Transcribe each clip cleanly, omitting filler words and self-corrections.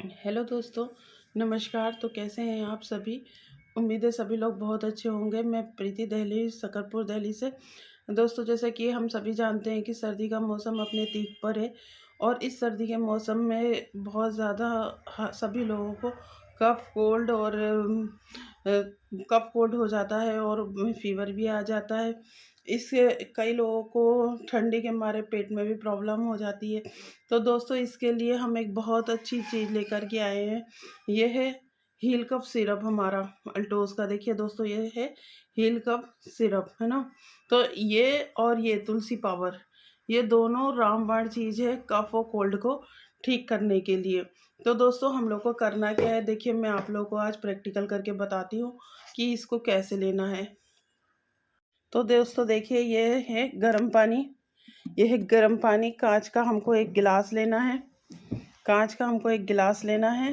Hello दोस्तों, नमस्कार। तो कैसे हैं आप सभी? उम्मीद है सभी लोग बहुत अच्छे होंगे। मैं प्रीति दहली, शकरपुर दिल्ली से। दोस्तों, जैसे कि हम सभी जानते हैं कि सर्दी का मौसम अपने पीक पर है और इस सर्दी के मौसम में बहुत ज़्यादा सभी लोगों को कफ कोल्ड और कफ कोल्ड हो जाता है और फीवर भी आ जाता है। इससे कई लोगों को ठंडी के मारे पेट में भी प्रॉब्लम हो जाती है। तो दोस्तों, इसके लिए हम एक बहुत अच्छी चीज़ लेकर के आए हैं। ये है हील कप सिरप हमारा अल्टोज का। देखिए दोस्तों, ये है हील कप सिरप, है ना। तो ये और ये तुलसी पावर, ये दोनों रामबाण चीज़ है कफ और कोल्ड को ठीक करने के लिए। तो दोस्तों, हम लोग को करना क्या है, देखिए मैं आप लोगों को आज प्रैक्टिकल करके बताती हूँ कि इसको कैसे लेना है। तो दोस्तों देखिए, ये है गर्म पानी। ये है गर्म पानी, कांच का हमको एक गिलास लेना है। कांच का हमको एक गिलास लेना है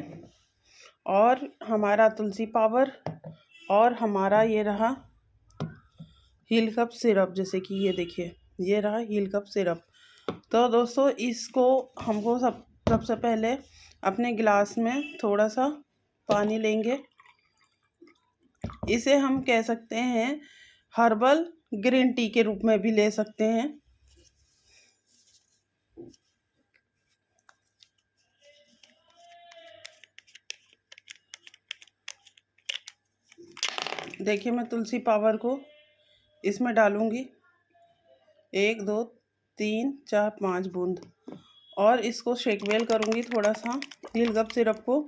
और हमारा तुलसी पावर और हमारा ये रहा हील कप सिरप। जैसे कि ये देखिए, ये रहा हील कप सिरप। तो दोस्तों, इसको हमको सबसे पहले अपने गिलास में थोड़ा सा पानी लेंगे। इसे हम कह सकते हैं हर्बल ग्रीन टी के रूप में भी ले सकते हैं। देखिए, मैं तुलसी पावर को इसमें डालूंगी 1 2 3 4 5 बूंद और इसको शेकवेल करूंगी थोड़ा सा हील कप सिरप को।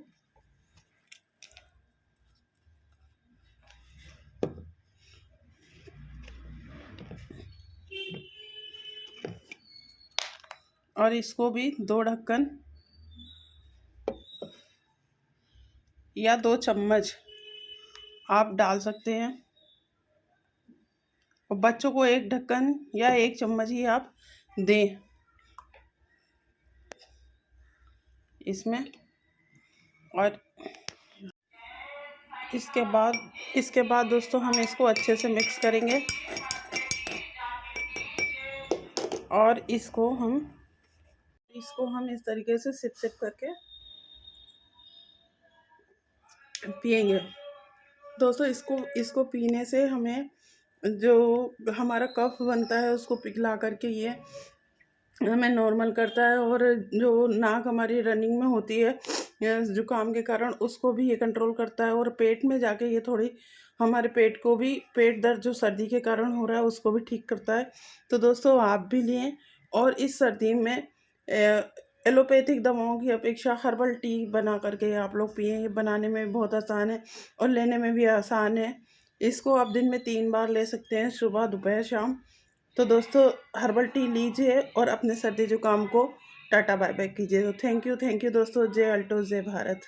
और इसको भी 2 ढक्कन या 2 चम्मच आप डाल सकते हैं और बच्चों को 1 ढक्कन या 1 चम्मच ही आप दें इसमें। और इसके बाद दोस्तों, हम इसको अच्छे से मिक्स करेंगे और इसको हम इस तरीके से सिप सिप करके पिएंगे। दोस्तों, इसको पीने से हमें जो हमारा कफ बनता है उसको पिघला करके ये हमें नॉर्मल करता है और जो नाक हमारी रनिंग में होती है जुकाम के कारण, उसको भी ये कंट्रोल करता है और पेट में जाके ये थोड़ी हमारे पेट को भी, पेट दर्द जो सर्दी के कारण हो रहा है उसको भी ठीक करता है। तो दोस्तों, आप भी लें और इस सर्दी में एलोपैथिक दवाओं की अपेक्षा हर्बल टी बना करके आप लोग पिएं। ये बनाने में बहुत आसान है और लेने में भी आसान है। इसको आप दिन में 3 बार ले सकते हैं, सुबह दोपहर शाम। तो दोस्तों, हर्बल टी लीजिए और अपने सर्दी जुकाम को टाटा बाय बाय कीजिए। तो थैंक यू दोस्तों। जय अल्टो, जय भारत।